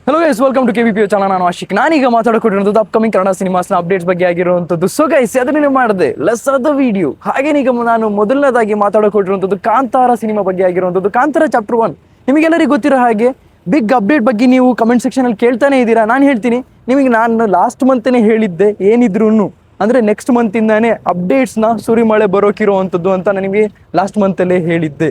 Hello guys, welcome to KBP channel. ನಾನು ಆಶಿಕ್. ನಾನೀಗ ಮಾತಾಡಿಕೊಟ್ಟಿರೋದು ಅಪ್ಕಮಿಂಗ್ ಕನ್ನಡ ಸಿನಿಮಾಸ್ನ ಅಪ್ಡೇಟ್ಸ್ ಬಗ್ಗೆ ಆಗಿರುವಂಥದ್ದು. ಸೊ ಗೈಸ್, ಅದನ್ನೇ ಮಾಡಿದೆ ಲೆಸ್ ಆದ ವಿಡಿಯೋ. ಹಾಗೇನೀಗ ನಾನು ಮೊದಲನೇದಾಗಿ ಮಾತಾಡಿಕೊಟ್ಟಿರುವಂಥದ್ದು ಕಾಂತಾರ ಸಿನಿಮಾ ಬಗ್ಗೆ ಆಗಿರುವಂಥದ್ದು. ಕಾಂತಾರ ಚಾಪ್ಟರ್ 1 ನಿಮಗೆಲ್ಲರಿಗೂ ಗೊತ್ತಿರೋ ಹಾಗೆ ಬಿಗ್ ಅಪ್ಡೇಟ್ ಬಗ್ಗೆ ನೀವು ಕಮೆಂಟ್ ಸೆಕ್ಷನಲ್ಲಿ ಕೇಳ್ತಾನೆ ಇದ್ದೀರಾ. ನಾನು ಹೇಳ್ತೀನಿ ನಿಮಗೆ, ನಾನು ಲಾಸ್ಟ್ ಮಂತನೇ ಹೇಳಿದ್ದೆ ಏನಿದ್ರು ಅಂದರೆ ನೆಕ್ಸ್ಟ್ ಮಂತಿಂದಾನೇ ಅಪ್ಡೇಟ್ಸ್ನ ಸುರಿಮಳೆ ಬರೋಕಿರುವಂಥದ್ದು ಅಂತ ನಾನು ನಿಮಗೆ ಲಾಸ್ಟ್ ಮಂತಲ್ಲೇ ಹೇಳಿದ್ದೆ.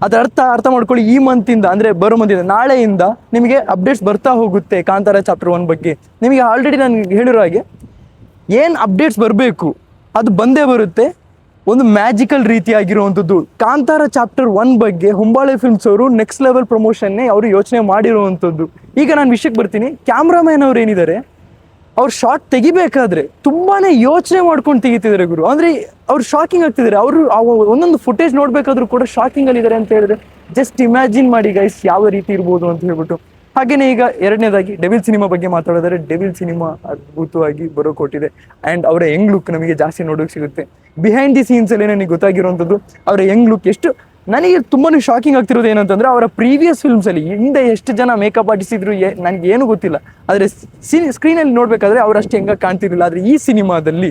ಅದರ ಅರ್ಥ ಮಾಡ್ಕೊಳ್ಳಿ, ಈ ಮಂತಿಂದ ಅಂದರೆ ಬರೋ ಮಂತಿಂದ ನಾಳೆಯಿಂದ ನಿಮಗೆ ಅಪ್ಡೇಟ್ಸ್ ಬರ್ತಾ ಹೋಗುತ್ತೆ ಕಾಂತಾರ ಚಾಪ್ಟರ್ 1 ಬಗ್ಗೆ. ನಿಮಗೆ ಆಲ್ರೆಡಿ ನಾನು ಹೇಳಿರೋ ಹಾಗೆ ಏನು ಅಪ್ಡೇಟ್ಸ್ ಬರಬೇಕು ಅದು ಬಂದೇ ಬರುತ್ತೆ, ಒಂದು ಮ್ಯಾಜಿಕಲ್ ರೀತಿಯಾಗಿರುವಂಥದ್ದು. ಕಾಂತಾರ ಚಾಪ್ಟರ್ 1 ಬಗ್ಗೆ ಹೊಂಬಾಳೆ ಫಿಲ್ಮ್ಸ್ ಅವರು ನೆಕ್ಸ್ಟ್ ಲೆವೆಲ್ ಪ್ರಮೋಷನ್ನೇ ಅವರು ಯೋಚನೆ ಮಾಡಿರುವಂಥದ್ದು. ಈಗ ನಾನು ವಿಷಯಕ್ಕೆ ಬರ್ತೀನಿ. ಕ್ಯಾಮ್ರಾಮ್ಯಾನ್ ಅವ್ರು ಏನಿದ್ದಾರೆ, ಅವ್ರು ಶಾರ್ಟ್ ತೆಗಿಬೇಕಾದ್ರೆ ತುಂಬಾ ಯೋಚನೆ ಮಾಡ್ಕೊಂಡು ತೆಗಿತಿದ್ದಾರೆ ಗುರು. ಅಂದರೆ ಅವ್ರು ಶಾಕಿಂಗ್ ಆಗ್ತಿದ್ದಾರೆ. ಅವರು ಒಂದೊಂದು ಫುಟೇಜ್ ನೋಡಬೇಕಾದ್ರೂ ಕೂಡ ಶಾಕಿಂಗಲ್ಲಿ ಇದ್ದಾರೆ ಅಂತ ಹೇಳಿದ್ರೆ ಜಸ್ಟ್ ಇಮ್ಯಾಜಿನ್ ಮಾಡಿ ಗೈಸ್ ಯಾವ ರೀತಿ ಇರ್ಬೋದು ಅಂತ ಹೇಳ್ಬಿಟ್ಟು. ಹಾಗೆಯೇ ಈಗ ಎರಡನೇದಾಗಿ ಡೆವಿಲ್ ಸಿನಿಮಾ ಬಗ್ಗೆ ಮಾತಾಡಿದರೆ, ಡೆವಿಲ್ ಸಿನಿಮಾ ಅದ್ಭುತವಾಗಿ ಬರೋಕೊಟ್ಟಿದೆ. ಆ್ಯಂಡ್ ಅವರ ಯಂಗ್ ಲುಕ್ ನಮಗೆ ಜಾಸ್ತಿ ನೋಡೋಕೆ ಸಿಗುತ್ತೆ. ಬಿಹೈಂಡ್ ದಿ ಸೀನ್ಸಲ್ಲಿ ನನಗೆ ಗೊತ್ತಾಗಿರುವಂಥದ್ದು ಅವರ ಯಂಗ್ ಲುಕ್. ಎಷ್ಟು ನನಗೆ ತುಂಬಾ ಶಾಕಿಂಗ್ ಆಗ್ತಿರೋದು ಏನಂತಂದರೆ, ಅವರ ಪ್ರೀವಿಯಸ್ ಫಿಲ್ಮ್ಸಲ್ಲಿ ಹಿಂದೆ ಎಷ್ಟು ಜನ ಮೇಕಪ್ ಆರ್ಟಿಸಿದ್ರು ನನಗೆ ಏನು ಗೊತ್ತಿಲ್ಲ. ಆದರೆ ಸ್ಕ್ರೀನಲ್ಲಿ ನೋಡಬೇಕಾದ್ರೆ ಅವರಷ್ಟು ಹೆಂಗೆ ಕಾಣ್ತಿರಲಿಲ್ಲ. ಆದರೆ ಈ ಸಿನಿಮಾದಲ್ಲಿ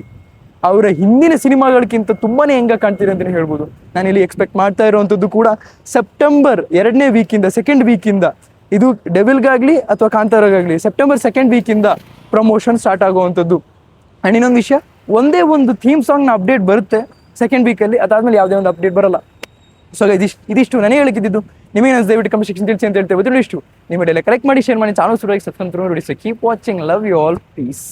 ಅವರ ಹಿಂದಿನ ಸಿನಿಮಾಗಳಿಗಿಂತ ತುಂಬಾ ಹೆಂಗೆ ಕಾಣ್ತಿದೆ ಅಂತಲೇ ಹೇಳ್ಬೋದು. ನಾನಿಲ್ಲಿ ಎಕ್ಸ್ಪೆಕ್ಟ್ ಮಾಡ್ತಾ ಇರುವಂಥದ್ದು ಕೂಡ ಸೆಪ್ಟೆಂಬರ್ 2ನೇ ವೀಕಿಂದ, ಸೆಕೆಂಡ್ ವೀಕಿಂದ, ಇದು ಡೆವಿಲ್ಗಾಗಲಿ ಅಥವಾ ಕಾಂತಾರಗಾಗಲಿ ಸೆಪ್ಟೆಂಬರ್ 2nd ವೀಕಿಂದ ಪ್ರಮೋಷನ್ ಸ್ಟಾರ್ಟ್ ಆಗುವಂಥದ್ದು. ಆ್ಯಂಡ್ ಇನ್ನೊಂದು ವಿಷಯ, ಒಂದೇ ಒಂದು ಥೀಮ್ ಸಾಂಗ್ನ ಅಪ್ಡೇಟ್ ಬರುತ್ತೆ ಸೆಕೆಂಡ್ ವೀಕಲ್ಲಿ. ಅದಾದಮೇಲೆ ಯಾವುದೇ ಒಂದು ಅಪ್ಡೇಟ್ ಬರಲ್ಲ. ಸೊ ಇದಿಷ್ಟು ನನಗೆ ಹೇಳಿದ್ದು. ನಿಮಗೆ ದಯವಿಟ್ಟು ಕಮೆಂಟ್ ಸೆಕ್ಷನ್ ತಿಳಿಸಿ ಅಂತ ಹೇಳ್ತೇವೆ. ಇಷ್ಟು ನಿಮ್ಮ ಕಲೆಕ್ಟ್ ಮಾಡಿ, ಶೇರ್ ಮಾಡಿ, ಚಾನಲ್ ಸುರಾಗಿ ಸಬ್ಸ್ಕ್ರೈಬ್ ಮಾಡಿ. So keep watching, love you all, piece.